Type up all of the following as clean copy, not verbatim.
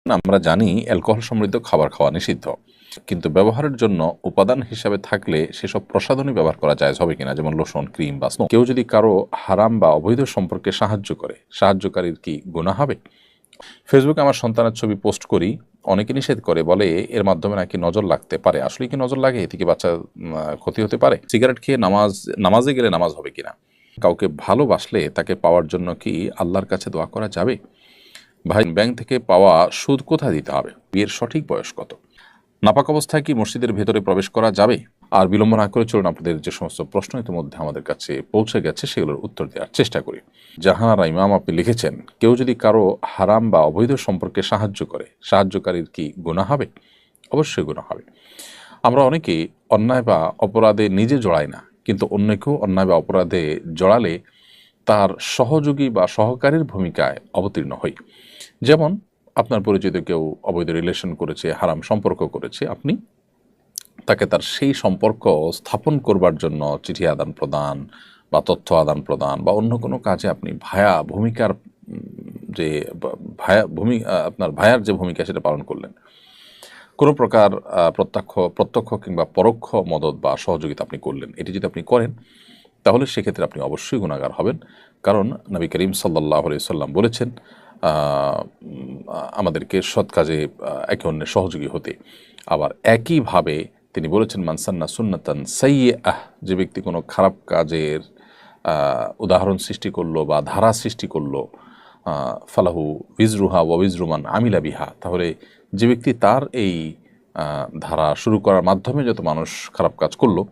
আমরা জানি অ্যালকোহল সমৃদ্ধ খাবার খাওয়া নিষিদ্ধ, কিন্তু ব্যবহারের জন্য উপাদান হিসাবে থাকলে সেসব প্রসাধনী ব্যবহার করা জায়েজ হবে কিনা, যেমন লোশন, ক্রিম বা স্নো। কেউ যদি কারো হারাম বা অবৈধ সম্পর্কে সাহায্য করে, সাহায্যকারীর কি গুনাহ হবে? ফেসবুকে আমার সন্তানের ছবি পোস্ট করি, অনেকে নিষেধ করে, বলে এর মাধ্যমে নাকি নজর লাগতে পারে। আসলে কি নজর লাগে? এতে কি বাচ্চা ক্ষতি হতে পারে? সিগারেট খেয়ে নামাজে গেলে নামাজ হবে কিনা? কাউকে ভালোবাসলে তাকে পাওয়ার জন্য কি আল্লাহর কাছে দোয়া করা যাবে? ভাই, ব্যাংক থেকে পাওয়া সুদ কোথায় দিতে হবে? বিয়ের সঠিক বয়স কত? নাপাক অবস্থায় কি মসজিদের ভেতরে প্রবেশ করা যাবে? আর বিলম্ব না করে চলুন আপনাদের যে সমস্ত প্রশ্ন ইতিমধ্যে আমাদের কাছে পৌঁছে গেছে সেগুলোর উত্তর দেওয়ার চেষ্টা করি। জাহানারা ইমাম আপনি লিখেছেন, কেউ যদি কারো হারাম বা অবৈধ সম্পর্কে সাহায্য করে, সাহায্যকারীর কি গুনাহ হবে? অবশ্যই গুনাহ হবে। আমরা অনেকেই অন্যায় বা অপরাধে নিজে জড়াই না, কিন্তু অন্যকেও অন্যায় বা অপরাধে জড়ালে তার সহযোগী বা সহকারীর ভূমিকায় অবতীর্ণ হই। যেমন আপনার পরিচিত কেউ অবৈধ রিলেশন করেছে, হারাম সম্পর্ক করেছে, আপনি তাকে তার সেই সম্পর্ক স্থাপন করবার জন্য চিঠি আদান প্রদান বা তথ্য আদান প্রদান বা অন্য কোনো কাজে আপনি ভূমিকার যে আপনার ভায়ার যে ভূমিকা সেটা পালন করলেন। কোনো প্রকার প্রত্যক্ষ কিংবা পরোক্ষ মদত বা সহযোগিতা আপনি করলেন, এটি যদি আপনি করেন তাহলে সেক্ষেত্রে আপনি অবশ্যই গুনাহগার হবেন। কারণ নবী করিম সাল্লাল্লাহু আলাইহি সাল্লাম বলেছেন আমাদেরকে সৎ কাজে একে অন্যের সহযোগী হতে। আবার একইভাবে তিনি বলেছেন, মান সান্না সুন্নাতান সাইয়্যিআহ, যে ব্যক্তি কোনো খারাপ কাজের উদাহরণ সৃষ্টি করলো বা ধারা সৃষ্টি করলো, ফালাহু উইজরুহা ওয়া উইজরু মান আমিলা বিহা, তাহলে যে ব্যক্তি তার এই ধারা শুরু করার মাধ্যমে যত মানুষ খারাপ কাজ করলো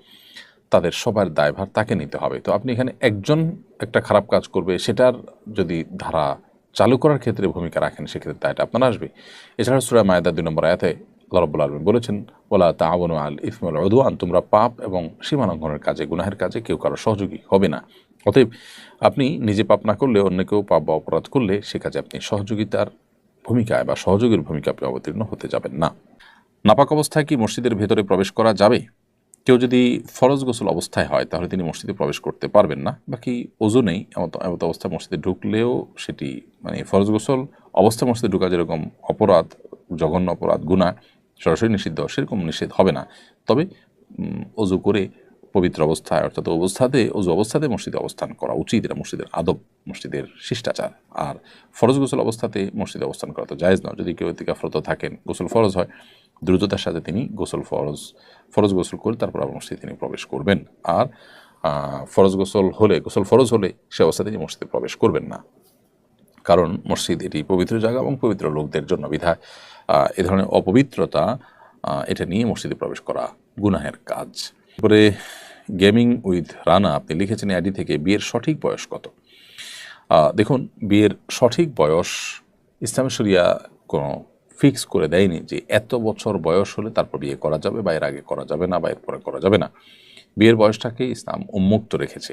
তাদের সবার দায়ভার তাকে নিতে হবে। তো আপনি এখানে একজন একটা খারাপ কাজ করবে, সেটার যদি ধারা চালু করার ক্ষেত্রে ভূমিকা রাখেন, সেক্ষেত্রে দায়টা আপনার আসবে। এছাড়া সূরা মায়েদা ২ নম্বর আয়াতে আল্লাহ রাব্বুল আলামিন বলেছেন, ওয়ালা তাআওয়ানু আল ইসমি ওয়াল উদওয়ান, তোমরা পাপ এবং সীমালঙ্ঘনের কাজে, গুনাহের কাজে কেউ কারো সহযোগী হবে না। অতএব আপনি নিজে পাপ না করলে অন্য কেউ পাপ বা অপরাধ করলে সে কাজে আপনি সহযোগিতার ভূমিকায় বা সহযোগীর ভূমিকা আপনি অবতীর্ণ হতে যাবেন না। নাপাক অবস্থায় কি মসজিদের ভেতরে প্রবেশ করা যাবে? কেউ যদি ফরজ গোসল অবস্থায় হয় তাহলে তিনি মসজিদে প্রবেশ করতে পারবেন না। বাকি ওযু নেই এমত অবস্থায় মসজিদে ঢুকলেও সেটি ফরজ গোসল অবস্থায় মসজিদে ঢোকা যেরকম অপরাধ, জঘন্য অপরাধ, গুনাহ সরাসরি নিষিদ্ধ, সেরকম নিষেধ হবে না। তবে ওযু করে পবিত্র অবস্থায়, অর্থাৎ ওযু অবস্থাতে মসজিদে অবস্থান করা উচিত। এটা মসজিদের আদব, মসজিদের শিষ্টাচার। আর ফরজ গোসল অবস্থাতে মসজিদে অবস্থান করা তো জায়েজ নয়। যদি কেউ ইতিকাফরত থাকেন, গোসল ফরজ হয়, দ্রুততার সাথে তিনি ফরজ গোসল করে তারপর আবার মসজিদে তিনি প্রবেশ করবেন। আর গোসল ফরজ হলে সে অবস্থায় তিনি মসজিদে প্রবেশ করবেন না, কারণ মসজিদ এটি পবিত্র জায়গা এবং পবিত্র লোকদের জন্য। বিধায় এ ধরনের অপবিত্রতা এটা নিয়ে মসজিদে প্রবেশ করা গুনাহের কাজ। এরপরে গেমিং উইথ রানা আপনি লিখেছেন আইডি থেকে, বিয়ের সঠিক বয়স কত? দেখুন, বিয়ের সঠিক বয়স ইসলাম শরিয়া কোনো ফিক্স করে দেয়নি যে এত বছর বয়স হলে তারপর বিয়ে করা যাবে, বা এর আগে করা যাবে না, বা এর পরে করা যাবে না। বিয়ের বয়সটাকে ইসলাম উন্মুক্ত রেখেছে।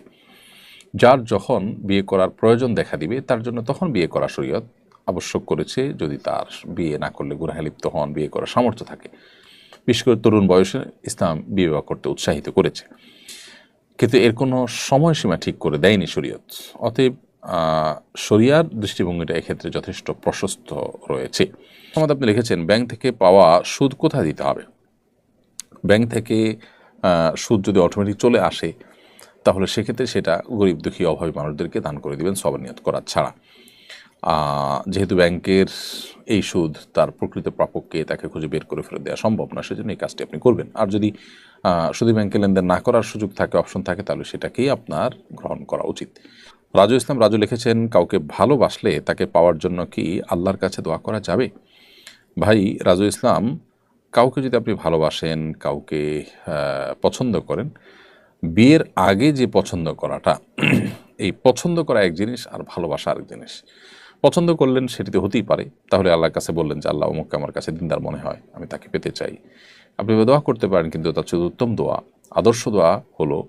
যার যখন বিয়ে করার প্রয়োজন দেখা দিবে তার জন্য তখন বিয়ে করা শরীয়ত আবশ্যক করেছে, যদি তার বিয়ে না করলে গুনাহে লিপ্ত হন, বিয়ে করার সামর্থ্য থাকে। বিশেষ করে তরুণ বয়সে ইসলাম বিয়ে করতে উৎসাহিত করেছে, কিন্তু এর কোনো সময়সীমা ঠিক করে দেয়নি শরীয়ত। অতএব শরিয়ার দৃষ্টিভঙ্গিটা এক্ষেত্রে যথেষ্ট প্রশস্ত রয়েছে। আপনি লিখেছেন, ব্যাংক থেকে পাওয়া সুদ কোথায় দিতে হবে? ব্যাংক থেকে সুদ যদি অটোমেটিক চলে আসে তাহলে সেক্ষেত্রে সেটা গরিব দুঃখী অভাবী মানুষদেরকে দান করে দিবেন সওয়াব নিয়ত করা ছাড়া। যেহেতু ব্যাংকের এই সুদ তার প্রকৃত প্রাপককে তাকে খুঁজে বের করে ফেরত দেওয়া সম্ভব না, সেজন্য এই কাজটি আপনি করবেন। আর যদি শুধু ব্যাংকে লেনদেন না করার সুযোগ থাকে, অপশন থাকে, তাহলে সেটাকেই আপনার গ্রহণ করা উচিত। রাজু লিখেছেন, কাউকে ভালোবাসলে তাকে পাওয়ার জন্য কি আল্লাহর কাছে দোয়া করা যাবে? ভাই রাজু ইসলাম, কাউকে যদি আপনি ভালোবাসেন, কাউকে পছন্দ করেন, বিয়ের আগে যে পছন্দ করাটা, এই পছন্দ করা এক জিনিস আর ভালোবাসা আরেক জিনিস। পছন্দ করলেন সেটি তো হতেই পারে, তাহলে আল্লাহর কাছে বললেন যে আল্লাহ অমুককে আমার কাছে দিনদার মনে হয়, আমি তাকে পেতে চাই। আপনি দোয়া করতে পারেন, কিন্তু তার চেয়ে উত্তম দোয়া, আদর্শ দোয়া হলো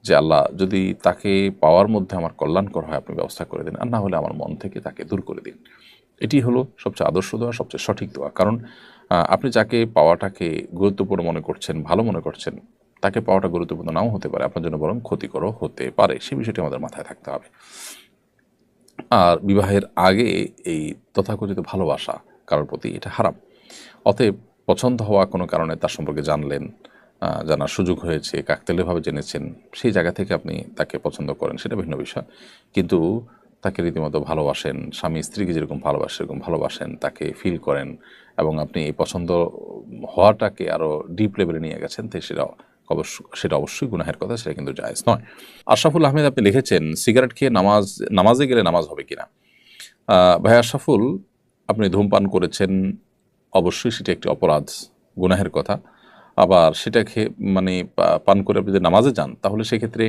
যে আল্লাহ যদি তাকে পাওয়ার মধ্যে আমার কল্যাণকর হয় আপনি ব্যবস্থা করে দিন, আর না হলে আমার মন থেকে তাকে দূর করে দিন। এটি হলো সবচেয়ে আদর্শ দোয়া, সবচেয়ে সঠিক দোয়া। কারণ আপনি যাকে পাওয়াটাকে গুরুত্বপূর্ণ মনে করছেন, ভালো মনে করছেন, তাকে পাওয়াটা গুরুত্বপূর্ণ নাও হতে পারে, আপনার জন্য বরং ক্ষতিকরও হতে পারে। সে বিষয়টি আমাদের মাথায় থাকতে হবে। আর বিবাহের আগে এই তথাকথিত ভালোবাসা, কারোর প্রতি এটা হারাম। অতএব পছন্দ হওয়া কোনো কারণে তার সম্পর্কে জানলেন, জানার সুযোগ হয়েছে, কাকতালীয়ভাবে জেনেছেন, সেই জায়গা থেকে আপনি তাকে পছন্দ করেন, সেটা ভিন্ন বিষয়। কিন্তু তাকে রীতিমতো ভালোবাসেন, স্বামী স্ত্রীকে যেরকম ভালোবাসে সেরকম ভালোবাসেন, তাকে ফিল করেন এবং আপনি এই পছন্দ হওয়াটাকে আরও ডিপ লেভেলে নিয়ে গেছেন, তো সেটা অবশ্যই গুনাহের কথা, সেটা কিন্তু জায়েজ নয়। আশরাফুল আহমেদ আপনি লিখেছেন, সিগারেট খেয়ে নামাজে গেলে নামাজ হবে কিনা? ভাই আশরাফুল, আপনি ধূমপান করেছেন, অবশ্যই সেটা একটি অপরাধ, গুনাহের কথা। আবার সেটা খেয়ে পান করে আপনি যদি নামাজে যান, তাহলে সেক্ষেত্রে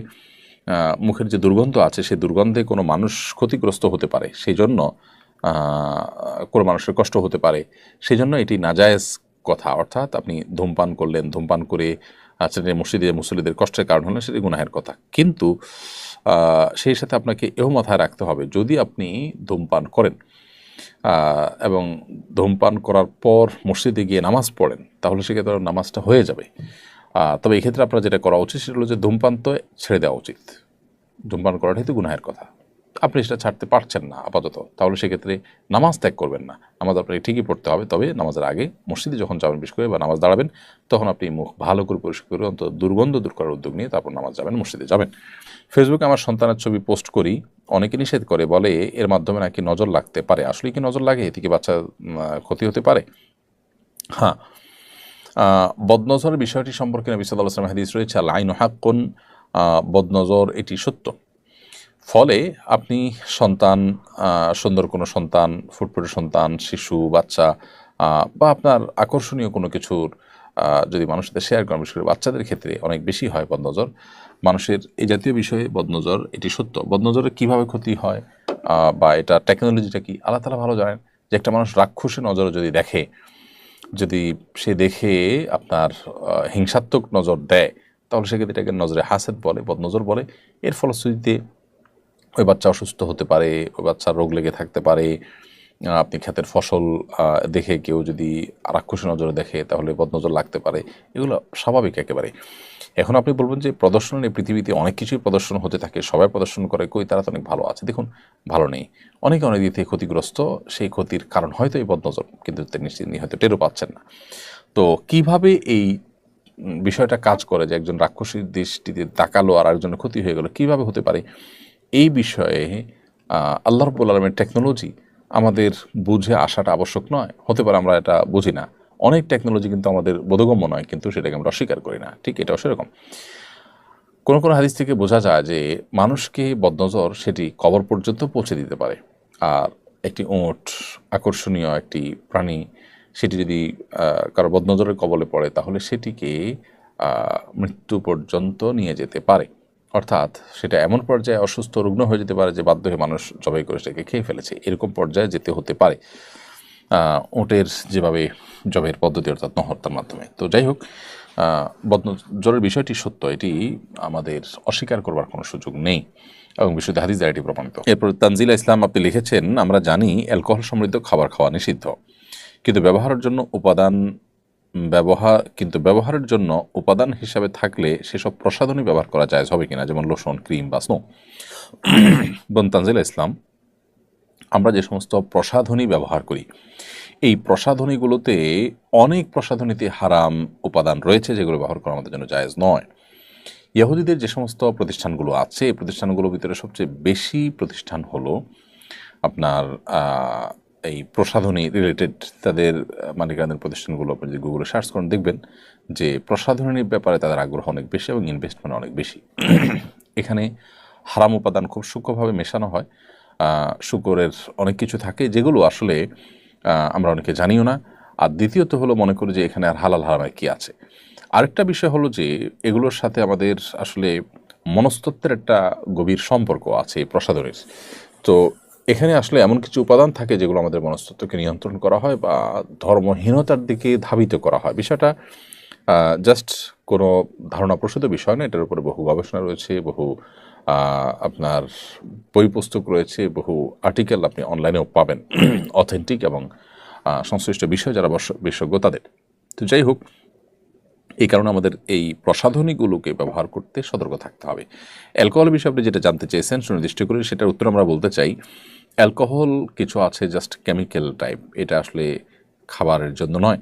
মুখের যে দুর্গন্ধ আছে সেই দুর্গন্ধে কোনো মানুষ ক্ষতিগ্রস্ত হতে পারে, সেই জন্য কোনো মানুষের কষ্ট হতে পারে, সেই জন্য এটি নাজায়েজ কথা। অর্থাৎ আপনি ধূমপান করলেন, ধূমপান করে সেটা মসজিদে মুসল্লিদের কষ্টের কারণ হলে সেটি গুনাহের কথা। কিন্তু সেই সাথে আপনাকে এও মাথায় রাখতে হবে, যদি আপনি ধূমপান করেন এবং ধূমপান করার পর মসজিদে গিয়ে নামাজ পড়েন, তাহলে সেক্ষেত্রে নামাজটা হয়ে যাবে। তবে এক্ষেত্রে আপনার যেটা করা উচিত সেটা হলো যে ধূমপান তো ছেড়ে দেওয়া উচিত। ধূমপান করাটাই তো গুনাহের কথা, আপনি সেটা ছাড়তে পারছেন না আপাতত, তাহলে সেক্ষেত্রে নামাজ ত্যাগ করবেন না। নামাজ আপনাকে ঠিকই পড়তে হবে, তবে নামাজের আগে মসজিদে যখন যাবেন বিশেষ করে বা নামাজ দাঁড়াবেন, তখন আপনি মুখ ভালো করে পরিষ্কার করে অন্তত দুর্গন্ধ দূর করার উদ্যোগ নিয়ে তারপর নামাজ যাবেন, মসজিদে যাবেন। ফেসবুকে আমার সন্তানের ছবি পোস্ট করি, অনেকে নিষেধ করে, বলে এর মাধ্যমে নাকি নজর লাগতে পারে। আসলে কি নজর লাগে? এতে কি বাচ্চা ক্ষতি হতে পারে? হ্যাঁ, বদনজরের বিষয়টি সম্পর্কে নবী সাল্লাল্লাহু আলাইহি ওয়াসাল্লাম হাদিস রয়েছে, আল আইনু হাক্কুন, বদনজর এটি সত্য। ফলে আপনি সন্তান, সুন্দর কোনো সন্তান, ফুটফুটে সন্তান, শিশু, বাচ্চা বা আপনার আকর্ষণীয় কোনো কিছুর যদি মানুষের সাথে শেয়ার করেন, বিশেষ করে বাচ্চাদের ক্ষেত্রে অনেক বেশি হয় বদনজর। মানুষের এই জাতীয় বিষয়ে বদনজর এটি সত্য। বদনজরের কীভাবে ক্ষতি হয় বা এটা টেকনোলজিটা কি, আল্লাহ তাআলা ভালো জানেন। যে একটা মানুষ রাক্ষসী নজরে যদি দেখে, যদি সে দেখে আপনার হিংসাত্মক নজর দেয়, তাহলে সেক্ষেত্রে এটাকে নজরে হাসেদ বলে, বদনজর বলে। এর ফলশ্রুতিতে ওই বাচ্চা অসুস্থ হতে পারে, ওই বাচ্চার রোগ লেগে থাকতে পারে। আপনি ক্ষেতের ফসল দেখে কেউ যদি রাক্ষসী নজরে দেখে, তাহলে বদনজর লাগতে পারে। এগুলো স্বাভাবিক একেবারে। এখন আপনি বলবেন যে প্রদর্শনের এই পৃথিবীতে অনেক কিছুই প্রদর্শন হতে থাকে, সবাই প্রদর্শন করে, কই তারা তো অনেক ভালো আছে। দেখুন, ভালো নেই, অনেকে অনেক দিক থেকে ক্ষতিগ্রস্ত। সেই ক্ষতির কারণ হয়তো এই বদনজর, কিন্তু তিনি হয়তো টেরও পাচ্ছেন না। তো কিভাবে এই বিষয়টা কাজ করে যে একজন রাক্ষসীর দৃষ্টিতে তাকালো আর একজনের ক্ষতি হয়ে গেল, কিভাবে হতে পারে? এই বিষয়ে আল্লাহ রাব্বুল আলামিনের টেকনোলজি আমাদের বুঝে আসাটা আবশ্যক নয়? হতে পারে আমরা এটা বুঝি না। অনেক টেকনোলজি কিন্তু আমাদের বোধগম্য নয়, কিন্তু সেটাকে আমরা অস্বীকার করি না। ঠিক এটাও সেরকম। কোনো কোনো হাদিস থেকে বোঝা যায় যে মানুষকে বদনজর সেটি কবর পর্যন্ত পৌঁছে দিতে পারে। আর একটি উট, আকর্ষণীয় একটি প্রাণী, সেটি যদি কারো বদনজরের কবলে পড়ে, তাহলে সেটিকে মৃত্যু পর্যন্ত নিয়ে যেতে পারে। অর্থাৎ সেটা এমন পর্যায়ে অসুস্থ, রুগ্ন হয়ে যেতে পারে যে বাধ্য হয়ে মানুষ জবাই করে সেটাকে খেয়ে ফেলেছে, এরকম পর্যায়ে যেতে হতে পারে উটের যেভাবে জবের পদ্ধতি, অর্থাৎ নহত্যার মাধ্যমে। তো যাই হোক, বদনজরের বিষয়টি সত্য, এটি আমাদের অস্বীকার করবার কোনো সুযোগ নেই এবং বিশুদ্ধ হাদিস দ্বারা এটি প্রমাণিত। এরপর তানজিলা ইসলাম আপনি লিখেছেন, আমরা জানি অ্যালকোহল সমৃদ্ধ খাবার খাওয়া নিষিদ্ধ, কিন্তু ব্যবহারের জন্য উপাদান হিসাবে থাকলে সেসব প্রসাধনী ব্যবহার করা যায় হবে কিনা, যেমন লোশন, ক্রিম বা স্নো। বোন তানজিলা ইসলাম, আমরা যে সমস্ত প্রসাধনী ব্যবহার করি, এই প্রসাধনীগুলোতে অনেক প্রসাধনীতে হারাম উপাদান রয়েছে, যেগুলো ব্যবহার করা আমাদের জন্য জায়েজ নয়। ইহুদিদের যে সমস্ত প্রতিষ্ঠানগুলো আছে, এই প্রতিষ্ঠানগুলোর ভিতরে সবচেয়ে বেশি প্রতিষ্ঠান হলো আপনার এই প্রসাধনী রিলেটেড, তাদের মালিকানাধীন প্রতিষ্ঠানগুলো আপনি যদি গুগলে সার্চ করেন, দেখবেন যে প্রসাধনীর ব্যাপারে তাদের আগ্রহ অনেক বেশি এবং ইনভেস্টমেন্ট অনেক বেশি। এখানে হারাম উপাদান খুব সূক্ষ্মভাবে মেশানো হয়। শুকরের অনেক কিছু থাকে যেগুলো আসলে আমরা অনেকে জানিও না। আর দ্বিতীয়ত হলো, মনে করি যে এখানে আর হালাল হারামের কী আছে। আরেকটা বিষয় হলো যে এগুলোর সাথে আমাদের আসলে মনস্তত্ত্বের একটা গভীর সম্পর্ক আছে এই প্রসাধনীর। তো এখানে আসলে এমন কিছু উপাদান থাকে যেগুলো আমাদের মনস্তত্ত্বকে নিয়ন্ত্রণ করা হয় বা ধর্মহীনতার দিকে ধাবিত করা হয়। বিষয়টা জাস্ট কোনো ধারণাপ্রসূত বিষয় না, এটার উপরে বহু গবেষণা রয়েছে, বহু আপনার বই পুস্তক রয়েছে, বহু আর্টিকেল আপনি অনলাইনেও পাবেন, অথেন্টিক এবং সংশ্লিষ্ট বিষয় যারা বিশেষজ্ঞ তাদের। তো যাই হোক, এই কারণে আমাদের এই প্রসাধনীগুলোকে ব্যবহার করতে সতর্ক থাকতে হবে। অ্যালকোহল বিষয়ে আপনি যেটা জানতে চেয়েছেন সুনির্দিষ্ট করে, সেটার উত্তর আমরা বলতে চাই, অ্যালকোহল কিছু আছে জাস্ট কেমিক্যাল টাইপ, এটা আসলে খাবারের জন্য নয়,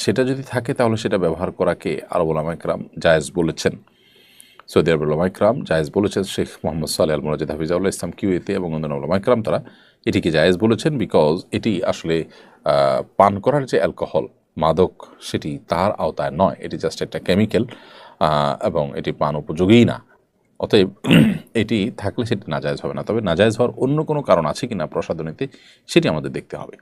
সেটা যদি থাকে তাহলে সেটা ব্যবহার করাকে আরব উলামা ইকরাম জায়েজ বলেছেন। সৌদি আরবের উলামা ইকরাম জায়েজ বলেছেন। শেখ মোহাম্মদ সালেহ আল মুনাজ্জিদ হাফিজাহুল্লাহ ইসলাম কিউয়েতে এবং অন্যান্য উলামা ইকরাম তারা এটিকে জায়েজ বলেছেন, বিকজ এটি আসলে পান করার যে অ্যালকোহল, মাদক, সেটি তার আওতায় নয়, এটি জাস্ট একটা কেমিক্যাল এবং এটি পান উপযোগীই না। অতএব এটি থাকলে সেটি নাজায়েজ হবে না। তবে নাজায়েজ হওয়ার অন্য কোনো কারণ আছে কিনা প্রসাধনীতে, সেটি আমাদের দেখতে হবে।